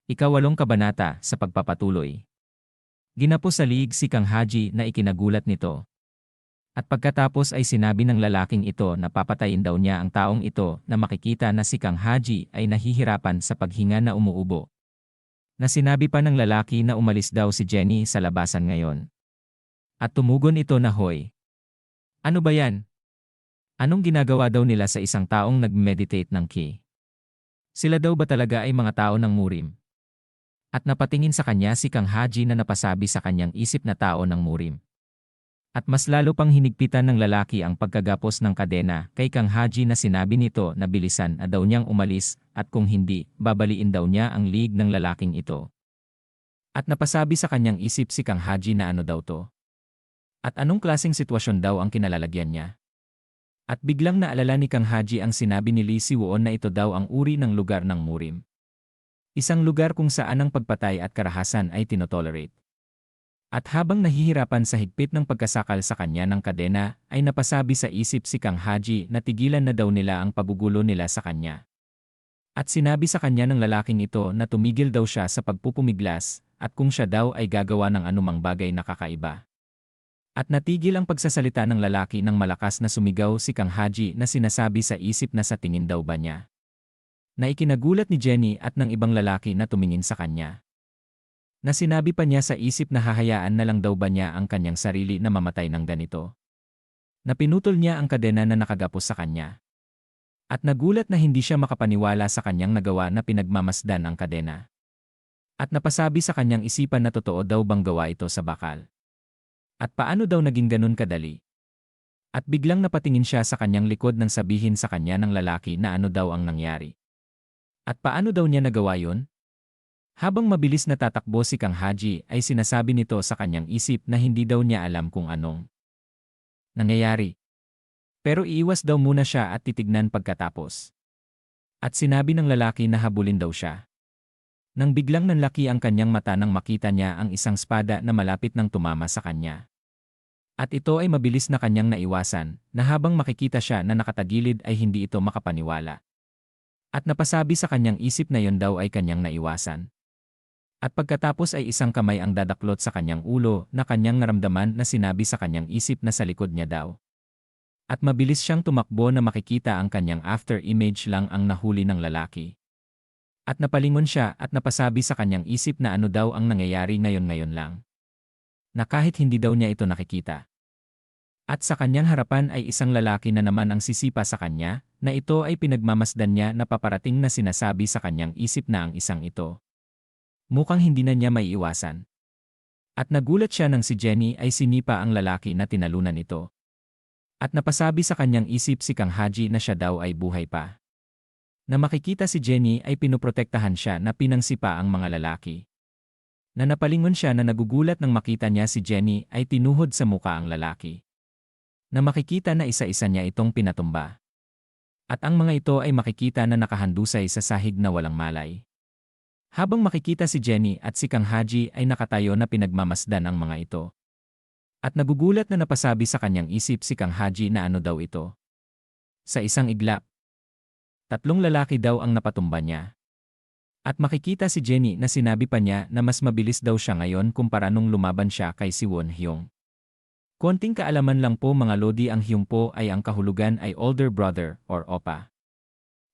Ikawalong kabanata sa pagpapatuloy. Ginapos sa liig si Kang Haji na ikinagulat nito. At pagkatapos ay sinabi ng lalaking ito na papatayin daw niya ang taong ito na makikita na si Kang Haji ay nahihirapan sa paghinga na umuubo. Na sinabi pa ng lalaki na umalis daw si Jenny sa labasan ngayon. At tumugon ito na hoy. Ano ba yan? Anong ginagawa daw nila sa isang taong nag-meditate ng ki? Sila daw ba talaga ay mga tao ng murim? At napatingin sa kanya si Kang Haji na napasabi sa kanyang isip na tao ng murim. At mas lalo pang hinigpitan ng lalaki ang pagkagapos ng kadena kay Kang Haji na sinabi nito na bilisan na daw niyang umalis at kung hindi, babaliin daw niya ang liig ng lalaking ito. At napasabi sa kanyang isip si Kang Haji na ano daw to? At anong klaseng sitwasyon daw ang kinalalagyan niya? At biglang naalala ni Kang Haji ang sinabi ni Lee Si-won na ito daw ang uri ng lugar ng murim. Isang lugar kung saan ang pagpatay at karahasan ay tinotolerate. At habang nahihirapan sa higpit ng pagkasakal sa kanya ng kadena, ay napasabi sa isip si Kang Haji na tigilan na daw nila ang pagugulo nila sa kanya. At sinabi sa kanya ng lalaking ito na tumigil daw siya sa pagpupumiglas at kung siya daw ay gagawa ng anumang bagay na kakaiba. At natigil ang pagsasalita ng lalaki ng malakas na sumigaw si Kang Haji na sinasabi sa isip na sa tingin daw ba niya. Na ikinagulat ni Jenny at ng ibang lalaki na tumingin sa kanya. Na sinabi pa niya sa isip na hahayaan na lang daw ba niya ang kanyang sarili na mamatay ng ganito. Na pinutol niya ang kadena na nakagapos sa kanya. At nagulat na hindi siya makapaniwala sa kanyang nagawa na pinagmamasdan ang kadena. At napasabi sa kanyang isipan na totoo daw bang gawa ito sa bakal. At paano daw naging ganun kadali? At biglang napatingin siya sa kanyang likod nang sabihin sa kanya ng lalaki na ano daw ang nangyari. At paano daw niya nagawa yun? Habang mabilis na tatakbo si Kang Haji ay sinasabi nito sa kanyang isip na hindi daw niya alam kung anong nangyayari. Pero iiwas daw muna siya at titignan pagkatapos. At sinabi ng lalaki na habulin daw siya. Nang biglang nanlaki ang kanyang mata nang makita niya ang isang espada na malapit nang tumama sa kanya. At ito ay mabilis na kanyang naiwasan na habang makikita siya na nakatagilid ay hindi ito makapaniwala. At napasabi sa kanyang isip na yon daw ay kanyang naiwasan. At pagkatapos ay isang kamay ang dadaklot sa kanyang ulo na kanyang naramdaman na sinabi sa kanyang isip na sa likod niya daw. At mabilis siyang tumakbo na makikita ang kanyang after image lang ang nahuli ng lalaki. At napalingon siya at napasabi sa kanyang isip na ano daw ang nangyayari ngayon lang. Na kahit hindi daw niya ito nakikita. At sa kanyang harapan ay isang lalaki na naman ang sisipa sa kanya, na ito ay pinagmamasdan niya na paparating na sinasabi sa kanyang isip na ang isang ito. Mukhang hindi na niya maiiwasan. At nagulat siya nang si Jenny ay sinipa ang lalaki na tinalunan ito. At napasabi sa kanyang isip si Kang Haji na siya daw ay buhay pa. Na makikita si Jenny ay pinoprotektahan siya na pinangsipa ang mga lalaki. Na napalingon siya na nagugulat nang makita niya si Jenny ay tinuhod sa muka ang lalaki. Na makikita na isa-isa niya itong pinatumba. At ang mga ito ay makikita na nakahandusay sa sahig na walang malay. Habang makikita si Jenny at si Kang Haji ay nakatayo na pinagmamasdan ang mga ito. At nagugulat na napasabi sa kanyang isip si Kang Haji na ano daw ito. Sa isang iglap. 3 lalaki daw ang napatumba niya. At makikita si Jenny na sinabi pa niya na mas mabilis daw siya ngayon kumpara nung lumaban siya kay si Won Hyung. Konting kaalaman lang po mga lodi, ang Hyung po ay ang kahulugan ay older brother or opa.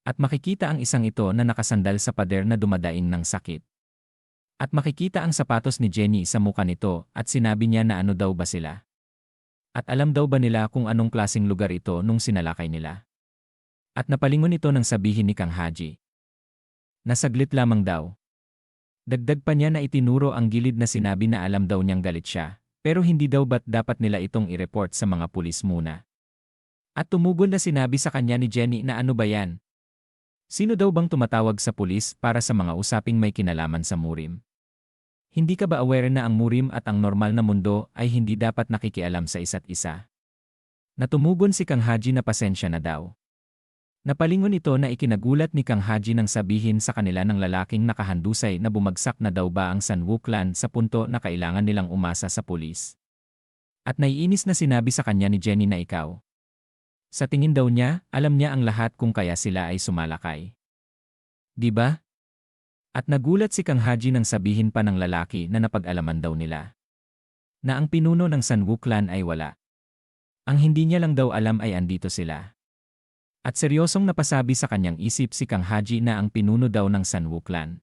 At makikita ang isang ito na nakasandal sa pader na dumadaing ng sakit. At makikita ang sapatos ni Jenny sa muka nito at sinabi niya na ano daw ba sila. At alam daw ba nila kung anong klaseng lugar ito nung sinalakay nila. At napalingon ito nang sabihin ni Kang Haji. Nasaglit lamang daw. Dagdag pa niya na itinuro ang gilid na sinabi na alam daw niyang galit siya. Pero hindi daw ba't dapat nila itong i-report sa mga pulis muna. At tumugon na sinabi sa kanya ni Jenny na ano ba yan? Sino daw bang tumatawag sa pulis para sa mga usaping may kinalaman sa murim? Hindi ka ba aware na ang murim at ang normal na mundo ay hindi dapat nakikialam sa isa't isa? Natumugon si Kang Haji na pasensya na daw. Napalingon ito na ikinagulat ni Kang Haji nang sabihin sa kanila ng lalaking nakahandusay na bumagsak na daw ba ang Sanwoo clan sa punto na kailangan nilang umasa sa pulis. At naiinis na sinabi sa kanya ni Jenny na ikaw. Sa tingin daw niya, alam niya ang lahat kung kaya sila ay sumalakay. Di ba? At nagulat si Kang Haji nang sabihin pa ng lalaki na napag-alaman daw nila na ang pinuno ng Sanwu clan ay wala. Ang hindi niya lang daw alam ay andito sila. At seryosong napasabi sa kanyang isip si Kang Haji na ang pinuno daw ng Sanwu clan.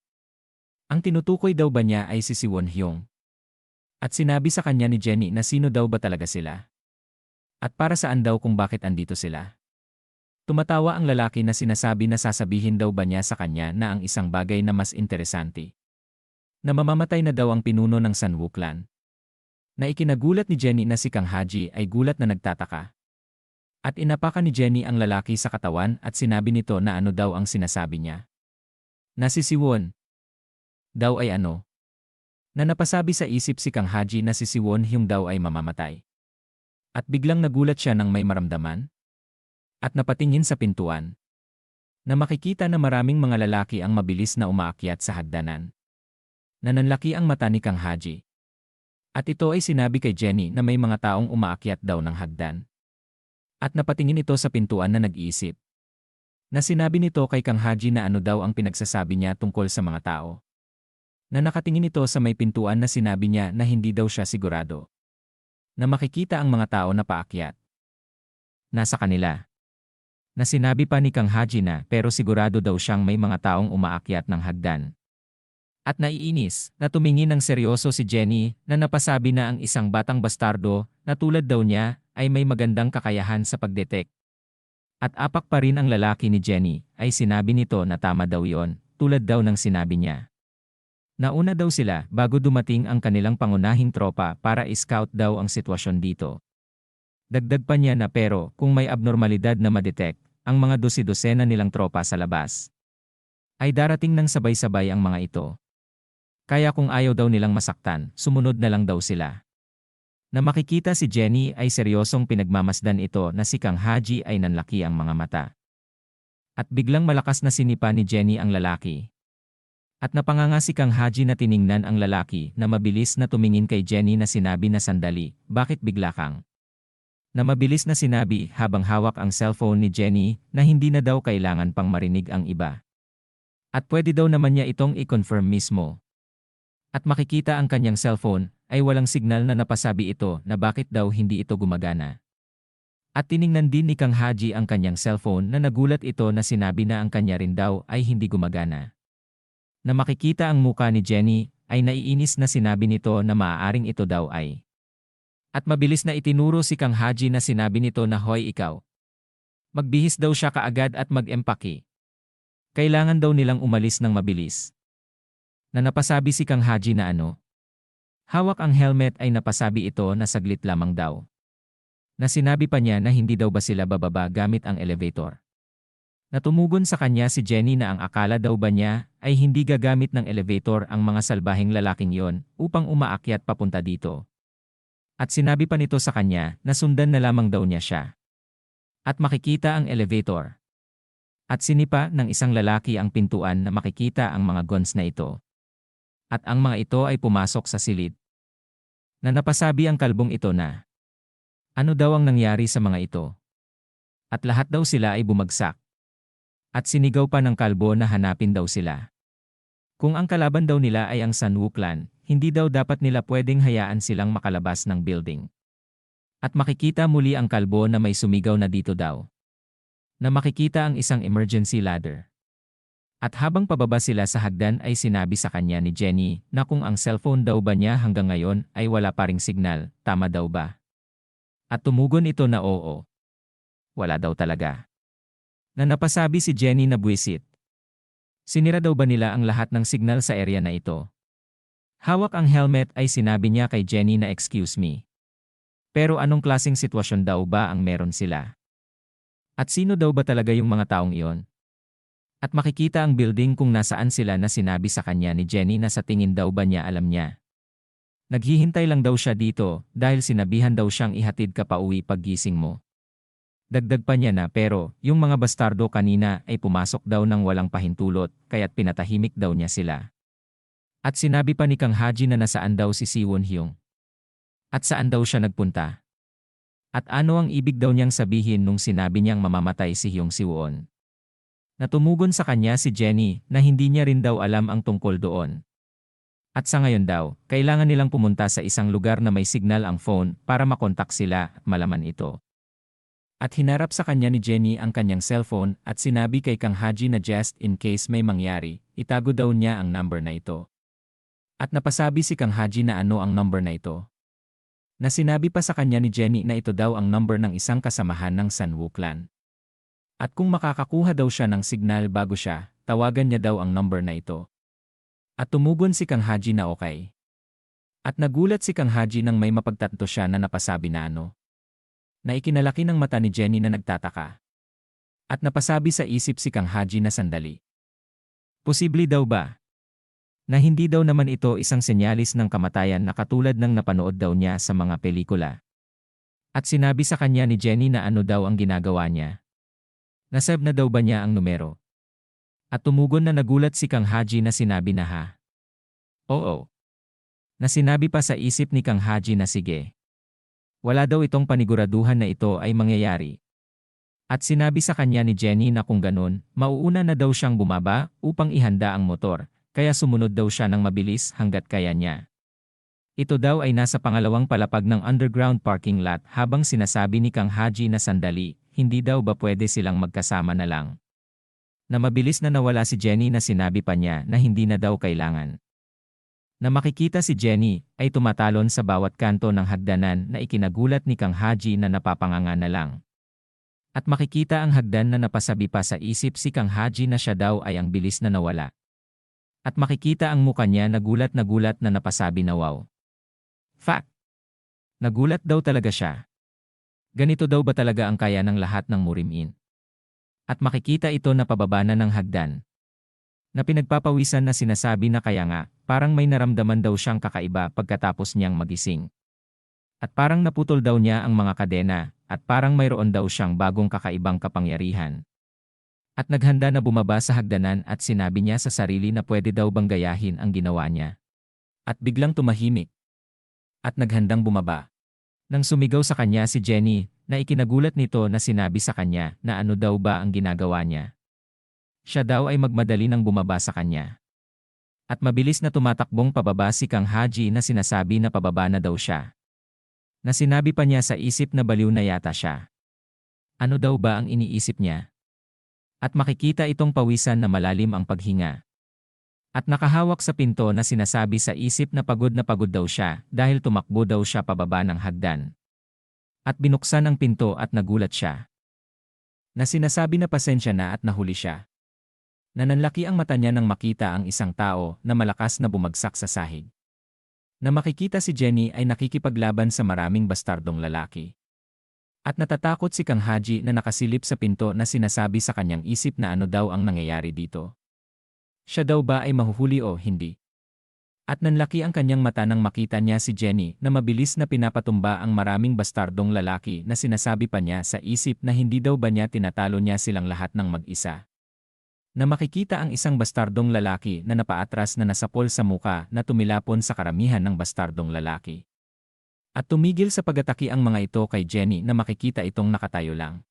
Ang tinutukoy daw ba niya ay si Siwon Hyung? At sinabi sa kanya ni Jenny na sino daw ba talaga sila? At para saan daw kung bakit andito sila? Tumatawa ang lalaki na sinasabi na sasabihin daw ba niya sa kanya na ang isang bagay na mas interesante. Na mamamatay na daw ang pinuno ng Sanwu clan. Na ikinagulat ni Jenny na si Kang Haji ay gulat na nagtataka. At inapakan ni Jenny ang lalaki sa katawan at sinabi nito na ano daw ang sinasabi niya. Na si Siwon daw ay ano? Na napasabi sa isip si Kang Haji na si Siwon Hyung daw ay mamamatay. At biglang nagulat siya nang may maramdaman. At napatingin sa pintuan. Na makikita na maraming mga lalaki ang mabilis na umaakyat sa hagdanan. Nananlaki ang mata ni Kang Haji. At ito ay sinabi kay Jenny na may mga taong umaakyat daw ng hagdan. At napatingin ito sa pintuan na nag-iisip. Na sinabi nito kay Kang Haji na ano daw ang pinagsasabi niya tungkol sa mga tao. Na nakatingin ito sa may pintuan na sinabi niya na hindi daw siya sigurado. Na makikita ang mga tao na paakyat. Nasa kanila. Na sinabi pa ni Kang Haji na pero sigurado daw siyang may mga taong umaakyat ng hagdan. At naiinis na tumingin ng seryoso si Jenny na napasabi na ang isang batang bastardo na tulad daw niya ay may magandang kakayahan sa pagdetect. At apak pa rin ang lalaki ni Jenny ay sinabi nito na tama daw yon, tulad daw ng sinabi niya. Nauna daw sila bago dumating ang kanilang pangunahing tropa para i-scout daw ang sitwasyon dito. Dagdag pa niya na pero kung may abnormalidad na madetect, ang mga dosi-dosena nilang tropa sa labas ay darating ng sabay-sabay ang mga ito. Kaya kung ayaw daw nilang masaktan, sumunod na lang daw sila. Na makikita si Jenny ay seryosong pinagmamasdan ito na si Kang Haji ay nanlaki ang mga mata. At biglang malakas na sinipa ni Jenny ang lalaki. At napanganga si Kang Haji na tiningnan ang lalaki na mabilis na tumingin kay Jenny na sinabi na sandali, bakit bigla kang? Na mabilis na sinabi habang hawak ang cellphone ni Jenny na hindi na daw kailangan pang marinig ang iba. At pwede daw naman niya itong i-confirm mismo. At makikita ang kanyang cellphone ay walang signal na napasabi ito na bakit daw hindi ito gumagana. At tiningnan din ni Kang Haji ang kanyang cellphone na nagulat ito na sinabi na ang kanya rin daw ay hindi gumagana. Na makikita ang muka ni Jenny ay naiinis na sinabi nito na maaaring ito daw ay. At mabilis na itinuro si Kang Haji na sinabi nito na hoy ikaw. Magbihis daw siya kaagad at mag-empake. Kailangan daw nilang umalis ng mabilis. Na napasabi si Kang Haji na ano? Hawak ang helmet ay napasabi ito na saglit lamang daw. Na sinabi pa niya na hindi daw ba sila bababa gamit ang elevator. Natumugon sa kanya si Jenny na ang akala daw ba niya ay hindi gagamit ng elevator ang mga salbahing lalaking yon upang umaakyat papunta dito. At sinabi pa nito sa kanya na sundan na lamang daw niya siya. At makikita ang elevator. At sinipa ng isang lalaki ang pintuan na makikita ang mga guns na ito. At ang mga ito ay pumasok sa silid. Na napasabi ang kalbong ito na ano daw ang nangyari sa mga ito. At lahat daw sila ay bumagsak. At sinigaw pa ng kalbo na hanapin daw sila. Kung ang kalaban daw nila ay ang Sanwu clan, hindi daw dapat nila pwedeng hayaan silang makalabas ng building. At makikita muli ang kalbo na may sumigaw na dito daw. Na makikita ang isang emergency ladder. At habang pababa sila sa hagdan ay sinabi sa kanya ni Jenny na kung ang cellphone daw ba niya hanggang ngayon ay wala pa ring signal, tama daw ba? At tumugon ito na oo. Wala daw talaga. Na napasabi si Jenny na buwisit. Sinira daw ba nila ang lahat ng signal sa area na ito? Hawak ang helmet ay sinabi niya kay Jenny na excuse me. Pero anong klaseng sitwasyon daw ba ang meron sila? At sino daw ba talaga yung mga taong iyon? At makikita ang building kung nasaan sila na sinabi sa kanya ni Jenny na sa tingin daw ba niya alam niya. Naghihintay lang daw siya dito dahil sinabihan daw siyang ihatid ka pa uwi paggising mo. Dagdag pa niya na pero yung mga bastardo kanina ay pumasok daw ng walang pahintulot kaya't pinatahimik daw niya sila. At sinabi pa ni Kang Haji na nasaan daw si Siwon Hyung. At saan daw siya nagpunta. At ano ang ibig daw niyang sabihin nung sinabi niyang mamamatay si Hyung Siwon. Natumugon sa kanya si Jenny na hindi niya rin daw alam ang tungkol doon. At sa ngayon daw, kailangan nilang pumunta sa isang lugar na may signal ang phone para makontak sila at malaman ito. At hinarap sa kanya ni Jenny ang kanyang cellphone at sinabi kay Kang Haji na just in case may mangyari, itago daw niya ang number na ito. At napasabi si Kang Haji na ano ang number na ito. Na sinabi pa sa kanya ni Jenny na ito daw ang number ng isang kasamahan ng Sanwoo Clan. At kung makakakuha daw siya ng signal bago siya, tawagan niya daw ang number na ito. At tumugon si Kang Haji na okay. At nagulat si Kang Haji nang may mapagtanto siya na napasabi na ano. Na ikinalaki ng mata ni Jenny na nagtataka. At napasabi sa isip si Kang Haji na sandali. Posible daw ba? Na hindi daw naman ito isang senyalis ng kamatayan na katulad ng napanood daw niya sa mga pelikula. At sinabi sa kanya ni Jenny na ano daw ang ginagawa niya. Nasave na daw ba niya ang numero? At tumugon na nagulat si Kang Haji na sinabi na ha. Oo. Na sinabi pa sa isip ni Kang Haji na sige. Wala daw itong paniguraduhan na ito ay mangyayari. At sinabi sa kanya ni Jenny na kung ganun, mauuna na daw siyang bumaba upang ihanda ang motor, kaya sumunod daw siya ng mabilis hanggat kaya niya. Ito daw ay nasa pangalawang palapag ng underground parking lot habang sinasabi ni Kang Haji na sandali, hindi daw ba pwede silang magkasama na lang. Na mabilis na nawala si Jenny na sinabi pa niya na hindi na daw kailangan. Na makikita si Jenny ay tumatalon sa bawat kanto ng hagdanan na ikinagulat ni Kang Haji na napapanganga na lang. At makikita ang hagdan na napasabi pa sa isip si Kang Haji na siya daw ay ang bilis na nawala. At makikita ang muka niya na gulat na napasabi na wow. Fact! Nagulat daw talaga siya. Ganito daw ba talaga ang kaya ng lahat ng Murimin? At makikita ito na pababa na ng hagdan. Na pinagpapawisan na sinasabi na kaya nga, parang may naramdaman daw siyang kakaiba pagkatapos niyang magising. At parang naputol daw niya ang mga kadena, at parang mayroon daw siyang bagong kakaibang kapangyarihan. At naghanda na bumaba sa hagdanan at sinabi niya sa sarili na pwede daw bang gayahin ang ginawa niya. At biglang tumahimik. At naghandang bumaba. Nang sumigaw sa kanya si Jenny, na ikinagulat nito na sinabi sa kanya na ano daw ba ang ginagawa niya. Siya daw ay magmadali nang bumaba sa kanya. At mabilis na tumatakbong pababa si Kang Haji na sinasabi na pababa na daw siya. Na sinabi pa niya sa isip na baliw na yata siya. Ano daw ba ang iniisip niya? At makikita itong pawisan na malalim ang paghinga. At nakahawak sa pinto na sinasabi sa isip na pagod daw siya dahil tumakbo daw siya pababa ng hagdan. At binuksan ang pinto at nagulat siya. Na sinasabi na pasensya na at nahuli siya. Na nanlaki ang mata niya nang makita ang isang tao na malakas na bumagsak sa sahig. Na makikita si Jenny ay nakikipaglaban sa maraming bastardong lalaki. At natatakot si Kang Haji na nakasilip sa pinto na sinasabi sa kanyang isip na ano daw ang nangyayari dito. Siya daw ba ay mahuhuli o hindi? At nanlaki ang kanyang mata nang makita niya si Jenny na mabilis na pinapatumba ang maraming bastardong lalaki na sinasabi pa niya sa isip na hindi daw ba niya tinatalo niya silang lahat ng mag-isa. Na makikita ang isang bastardong lalaki na napaatras na nasapol sa muka na tumilapon sa karamihan ng bastardong lalaki. At tumigil sa pag-atake ang mga ito kay Jenny na makikita itong nakatayo lang.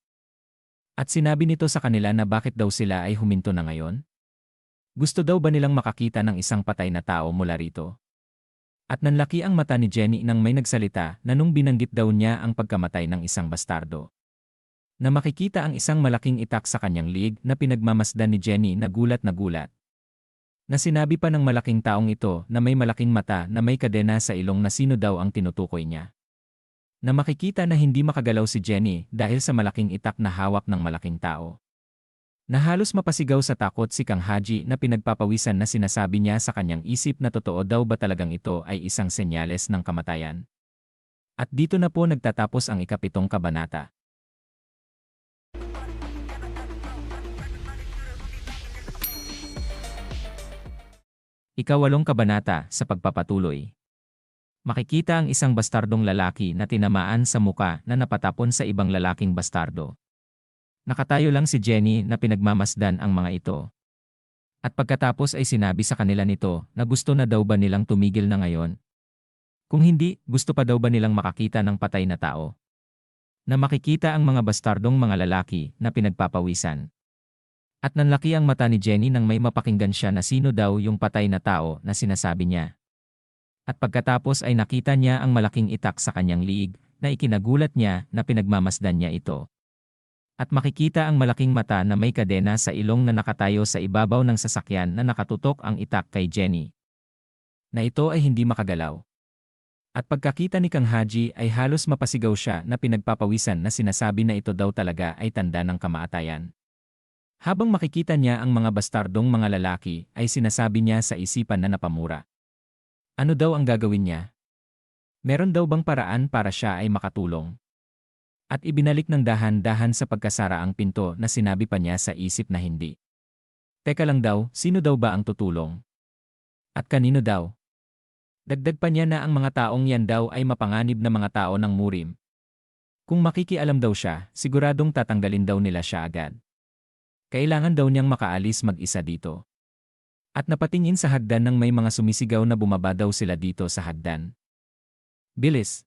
At sinabi nito sa kanila na bakit daw sila ay huminto na ngayon? Gusto daw ba nilang makakita ng isang patay na tao mula rito? At nanlaki ang mata ni Jenny nang may nagsalita na nung binanggit daw niya ang pagkamatay ng isang bastardo. Na makikita ang isang malaking itak sa kanyang liig na pinagmamasdan ni Jenny na gulat. Na sinabi pa ng malaking taong ito na may malaking mata na may kadena sa ilong na sino daw ang tinutukoy niya. Na makikita na hindi makagalaw si Jenny dahil sa malaking itak na hawak ng malaking tao. Na halos mapasigaw sa takot si Kang Haji na pinagpapawisan na sinasabi niya sa kanyang isip na totoo daw ba talagang ito ay isang senyales ng kamatayan. At dito na po nagtatapos ang 7 kabanata. Ika-8 kabanata sa pagpapatuloy. Makikita ang isang bastardong lalaki na tinamaan sa muka na napatapon sa ibang lalaking bastardo. Nakatayo lang si Jenny na pinagmamasdan ang mga ito. At pagkatapos ay sinabi sa kanila nito na gusto na daw ba nilang tumigil na ngayon? Kung hindi, gusto pa daw ba nilang makakita ng patay na tao? Na makikita ang mga bastardong mga lalaki na pinagpapawisan. At nanlaki ang mata ni Jenny nang may mapakinggan siya na sino daw yung patay na tao na sinasabi niya. At pagkatapos ay nakita niya ang malaking itak sa kanyang liig na ikinagulat niya na pinagmamasdan niya ito. At makikita ang malaking mata na may kadena sa ilong na nakatayo sa ibabaw ng sasakyan na nakatutok ang itak kay Jenny. Na ito ay hindi makagalaw. At pagkakita ni Kang Haji ay halos mapasigaw siya na pinagpapawisan na sinasabi na ito daw talaga ay tanda ng kamatayan. Habang makikita niya ang mga bastardong mga lalaki ay sinasabi niya sa isipan na napamura. Ano daw ang gagawin niya? Meron daw bang paraan para siya ay makatulong? At ibinalik ng dahan-dahan sa pagkasara ang pinto na sinabi pa niya sa isip na hindi. Teka lang daw, sino daw ba ang tutulong? At kanino daw? Dagdag pa niya na ang mga taong yan daw ay mapanganib na mga tao ng Murim. Kung makikialam daw siya, siguradong tatanggalin daw nila siya agad. Kailangan daw niyang makaalis mag-isa dito. At napatingin sa hagdan nang may mga sumisigaw na bumaba daw sila dito sa hagdan. Bilis!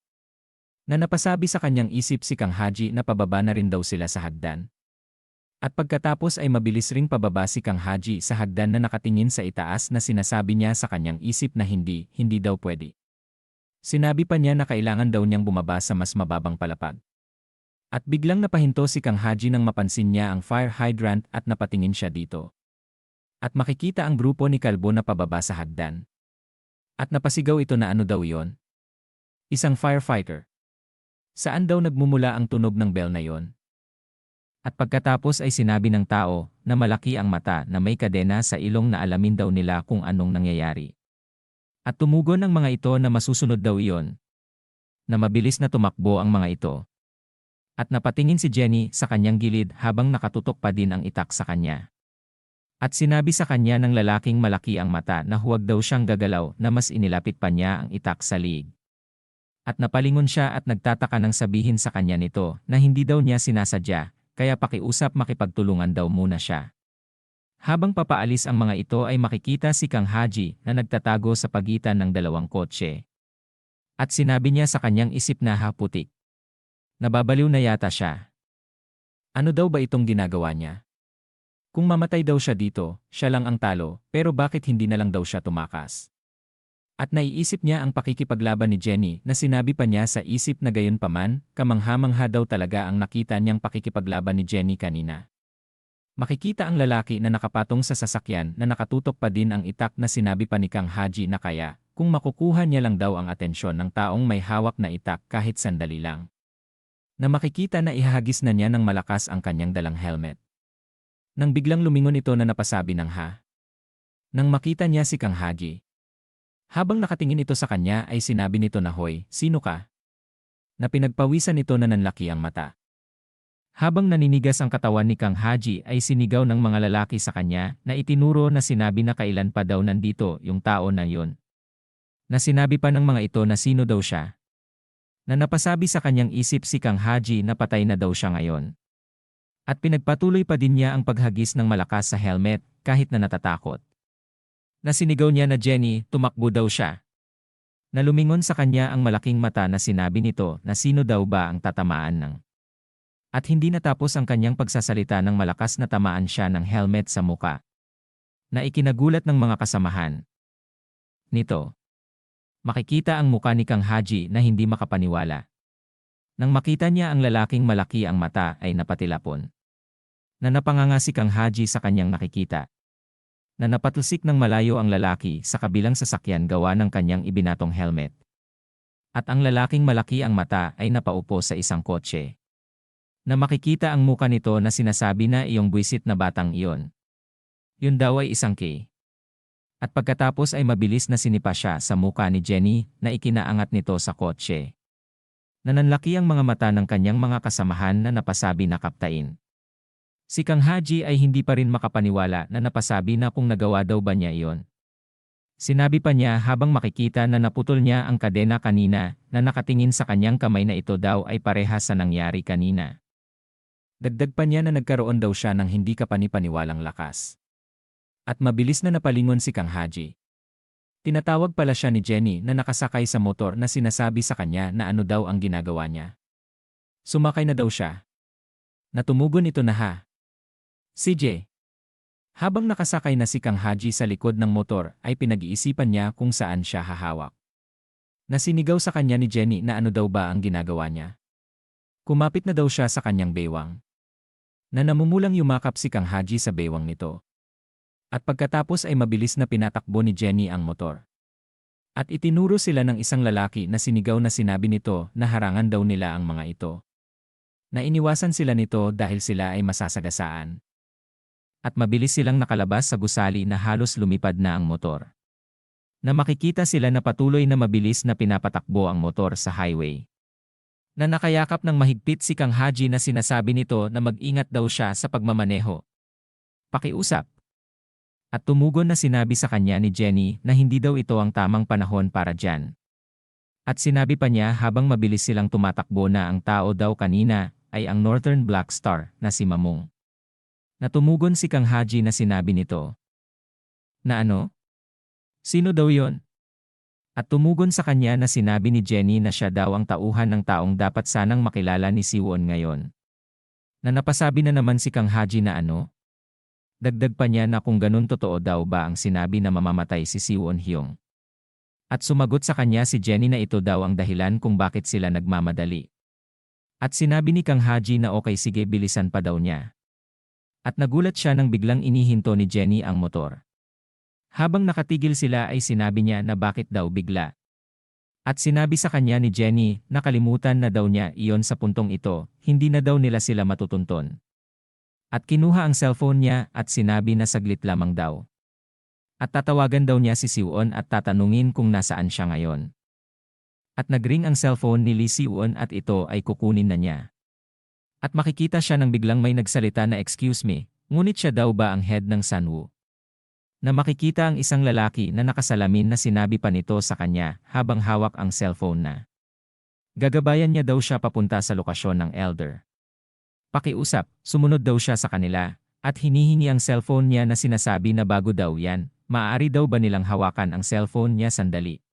Na napasabi sa kanyang isip si Kang Haji na pababa na rin daw sila sa hagdan. At pagkatapos ay mabilis ring pababa si Kang Haji sa hagdan na nakatingin sa itaas na sinasabi niya sa kanyang isip na hindi daw pwede. Sinabi pa niya na kailangan daw niyang bumaba sa mas mababang palapag. At biglang napahinto si Kang Haji nang mapansin niya ang fire hydrant at napatingin siya dito. At makikita ang grupo ni Kalbo na pababa sa hagdan. At napasigaw ito na ano daw yon? Isang firefighter. Saan daw nagmumula ang tunog ng bell na yon? At pagkatapos ay sinabi ng tao na malaki ang mata na may kadena sa ilong na alamin daw nila kung anong nangyayari. At tumugon ang mga ito na masusunod daw iyon. Na mabilis na tumakbo ang mga ito. At napatingin si Jenny sa kanyang gilid habang nakatutok pa din ang itak sa kanya. At sinabi sa kanya ng lalaking malaki ang mata na huwag daw siyang gagalaw na mas inilapit pa niya ang itak sa liig. At napalingon siya at nagtataka nang sabihin sa kanya nito na hindi daw niya sinasadya. Kaya pakiusap makipagtulungan daw muna siya. Habang papaalis ang mga ito ay makikita si Kang Haji na nagtatago sa pagitan ng dalawang kotse. At sinabi niya sa kanyang isip na putik. Nababaliw na yata siya. Ano daw ba itong ginagawa niya? Kung mamatay daw siya dito, siya lang ang talo, pero bakit hindi na lang daw siya tumakas? At naiisip niya ang pakikipaglaban ni Jenny na sinabi pa niya sa isip na gayon paman, kamangha-mangha daw talaga ang nakita niyang pakikipaglaban ni Jenny kanina. Makikita ang lalaki na nakapatong sa sasakyan na nakatutok pa din ang itak na sinabi pa ni Kang Haji na kaya, kung makukuha niya lang daw ang atensyon ng taong may hawak na itak kahit sandali lang. Na makikita na ihahagis na niya ng malakas ang kanyang dalang helmet. Nang biglang lumingon ito na napasabi ng Nang makita niya si Kang Haji. Habang nakatingin ito sa kanya ay sinabi nito na hoy, sino ka? Na pinagpawisan nito na nanlaki ang mata. Habang naninigas ang katawan ni Kang Haji ay sinigaw ng mga lalaki sa kanya na itinuro na sinabi na kailan pa daw nandito yung tao na yon. Na sinabi pa ng mga ito na sino daw siya. Na napasabi sa kanyang isip si Kang Haji na patay na daw siya ngayon. At pinagpatuloy pa din niya ang paghagis ng malakas sa helmet kahit na natatakot. Na sinigaw niya na Jenny, tumakbo daw siya. Na lumingon sa kanya ang malaking mata na sinabi nito na sino daw ba ang tatamaan ng. At hindi natapos ang kanyang pagsasalita ng malakas na tamaan siya ng helmet sa muka. Na ikinagulat ng mga kasamahan. Nito. Makikita ang muka ni Kang Haji na hindi makapaniwala. Nang makita niya ang lalaking malaki ang mata ay napatilapon. Na napanganga si Kang Haji sa kanyang nakikita. Na napatusik ng malayo ang lalaki sa kabilang sasakyan gawa ng kanyang ibinatong helmet. At ang lalaking malaki ang mata ay napaupo sa isang kotse. Na makikita ang muka nito na sinasabi na iyong buwisit na batang iyon. Yun daw ay isang K. At pagkatapos ay mabilis na sinipa siya sa muka ni Jenny na ikinaangat nito sa kotse. Nananlaki ang mga mata ng kanyang mga kasamahan na napasabi na kaptain. Si Kang Haji ay hindi pa rin makapaniwala na napasabi na kung nagawa daw ba niya iyon. Sinabi pa niya habang makikita na naputol niya ang kadena kanina na nakatingin sa kanyang kamay na ito daw ay parehas sa nangyari kanina. Dagdag pa niya na nagkaroon daw siya ng hindi kapanipaniwalang lakas. At mabilis na napalingon si Kang Haji. Tinatawag pala siya ni Jenny na nakasakay sa motor na sinasabi sa kanya na ano daw ang ginagawa niya. Sumakay na daw siya. Natumugon ito na CJ. Habang nakasakay na si Kang Haji sa likod ng motor ay pinag-iisipan niya kung saan siya hahawak. Nasinigaw sa kanya ni Jenny na ano daw ba ang ginagawa niya. Kumapit na daw siya sa kanyang baywang. Na namumulang yumakap si Kang Haji sa baywang nito. At pagkatapos ay mabilis na pinatakbo ni Jenny ang motor. At itinuro sila ng isang lalaki na sinigaw na sinabi nito na harangan daw nila ang mga ito. Na iniwasan sila nito dahil sila ay masasagasaan. At mabilis silang nakalabas sa gusali na halos lumipad na ang motor. Na makikita sila na patuloy na mabilis na pinapatakbo ang motor sa highway. Na nakayakap ng mahigpit si Kang Haji na sinasabi nito na mag-ingat daw siya sa pagmamaneho. Pakiusap. At tumugon na sinabi sa kanya ni Jenny na hindi daw ito ang tamang panahon para dyan. At sinabi pa niya habang mabilis silang tumatakbo na ang tao daw kanina ay ang Northern Black Star na si Mamong. Natumugon si Kang Haji na sinabi nito. Na ano? Sino daw yon? At tumugon sa kanya na sinabi ni Jenny na siya daw ang tauhan ng taong dapat sanang makilala ni Siwon ngayon. Na napasabi na naman si Kang Haji na ano? Dagdag pa niya na kung ganun totoo daw ba ang sinabi na mamamatay si Siwon Hyung. At sumagot sa kanya si Jenny na ito daw ang dahilan kung bakit sila nagmamadali. At sinabi ni Kang Haji na okay sige bilisan pa daw niya. At nagulat siya nang biglang inihinto ni Jenny ang motor. Habang nakatigil sila ay sinabi niya na bakit daw bigla. At sinabi sa kanya ni Jenny na kalimutan na daw niya iyon sa puntong ito, hindi na daw nila sila matutunton. At kinuha ang cellphone niya at sinabi na saglit lamang daw. At tatawagan daw niya si Siwon at tatanungin kung nasaan siya ngayon. At nagring ang cellphone ni Lee Siwon at ito ay kukunin na niya. At makikita siya nang biglang may nagsalita na excuse me, ngunit siya daw ba ang head ng Sunwoo. Na makikita ang isang lalaki na nakasalamin na sinabi pa nito sa kanya habang hawak ang cellphone na. Gagabayan niya daw siya papunta sa lokasyon ng elder. Pakiusap, sumunod daw siya sa kanila, at hinihingi ang cellphone niya na sinasabi na bago daw yan, maaari daw ba nilang hawakan ang cellphone niya sandali.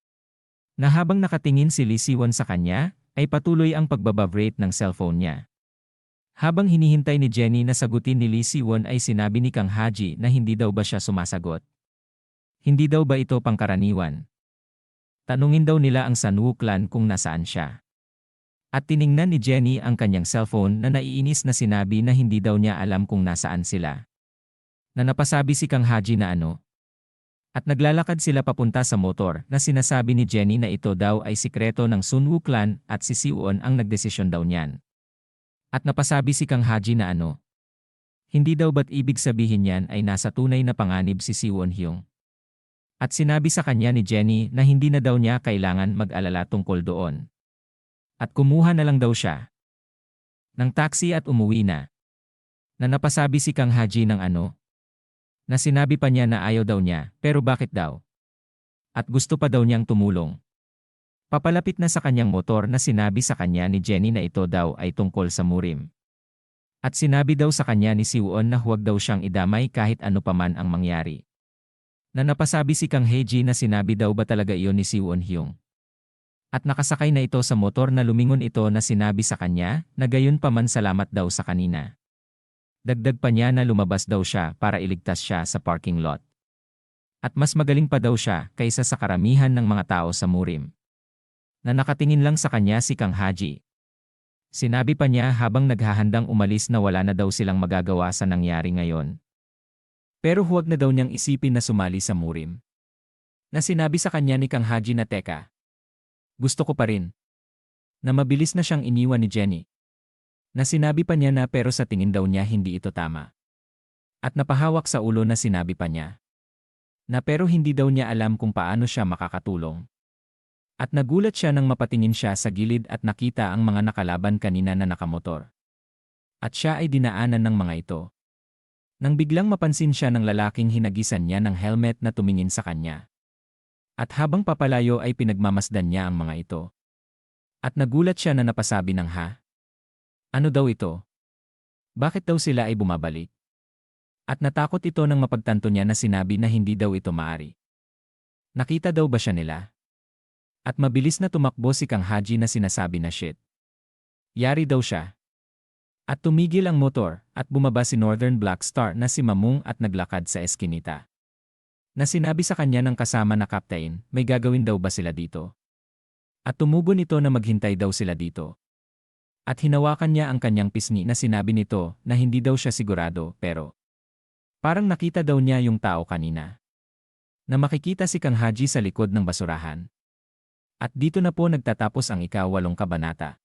Na habang nakatingin si Lee Siwon sa kanya, ay patuloy ang pagbababrate ng cellphone niya. Habang hinihintay ni Jenny na sagutin ni Lee Siwon ay sinabi ni Kang Haji na hindi daw ba siya sumasagot. Hindi daw ba ito pangkaraniwan? Tanungin daw nila ang Sunwoo clan kung nasaan siya. At tiningnan ni Jenny ang kanyang cellphone na naiinis na sinabi na hindi daw niya alam kung nasaan sila. Na napasabi si Kang Haji na ano? At naglalakad sila papunta sa motor na sinasabi ni Jenny na ito daw ay sikreto ng Sunwoo clan at si Siwon ang nagdesisyon daw niyan. At napasabi si Kang Haji na ano? Hindi daw ba't ibig sabihin niyan ay nasa tunay na panganib si Siwon Hyung? At sinabi sa kanya ni Jenny na hindi na daw niya kailangan mag-alala tungkol doon. At kumuha na lang daw siya ng taxi at umuwi na. Na napasabi si Kang Haji ng ano? Na sinabi pa niya na ayaw daw niya, pero bakit daw? At gusto pa daw niyang tumulong. Papalapit na sa kanyang motor na sinabi sa kanya ni Jenny na ito daw ay tungkol sa Murim. At sinabi daw sa kanya ni Siwon na huwag daw siyang idamay kahit ano paman ang mangyari. Na napasabi si Kang Haji na sinabi daw ba talaga iyon ni Siwon Hyung. At nakasakay na ito sa motor na lumingon ito na sinabi sa kanya na gayon paman salamat daw sa kanina. Dagdag pa niya na lumabas daw siya para iligtas siya sa parking lot. At mas magaling pa daw siya kaysa sa karamihan ng mga tao sa Murim. Na nakatingin lang sa kanya si Kang Haji. Sinabi pa niya habang naghahandang umalis na wala na daw silang magagawa sa nangyari ngayon. Pero huwag na daw niyang isipin na sumali sa Murim. Na sinabi sa kanya ni Kang Haji na teka. Gusto ko pa rin. Na mabilis na siyang iniwan ni Jenny. Na sinabi pa niya na pero sa tingin daw niya hindi ito tama. At napahawak sa ulo na sinabi pa niya. Na pero hindi daw niya alam kung paano siya makakatulong. At nagulat siya nang mapatingin siya sa gilid at nakita ang mga nakalaban kanina na nakamotor. At siya ay dinaanan ng mga ito. Nang biglang mapansin siya ng lalaking hinagisan niya ng helmet na tumingin sa kanya. At habang papalayo ay pinagmamasdan niya ang mga ito. At nagulat siya na napasabi ng ha? Ano daw ito? Bakit daw sila ay bumabalik? At natakot ito nang mapagtanto niya na sinabi na hindi daw ito maari. Nakita daw ba siya nila? At mabilis na tumakbo si Kang Haji na sinasabi na shit. Yari daw siya. At tumigil ang motor, at bumaba si Northern Black Star na si Mamung at naglakad sa eskinita. Na sinabi sa kanya ng kasama na captain, may gagawin daw ba sila dito? At tumugon ito na maghintay daw sila dito. At hinawakan niya ang kanyang pisngi na sinabi nito na hindi daw siya sigurado pero parang nakita daw niya yung tao kanina. Na makikita si Kang Haji sa likod ng basurahan. At dito na po nagtatapos ang ika-8 kabanata.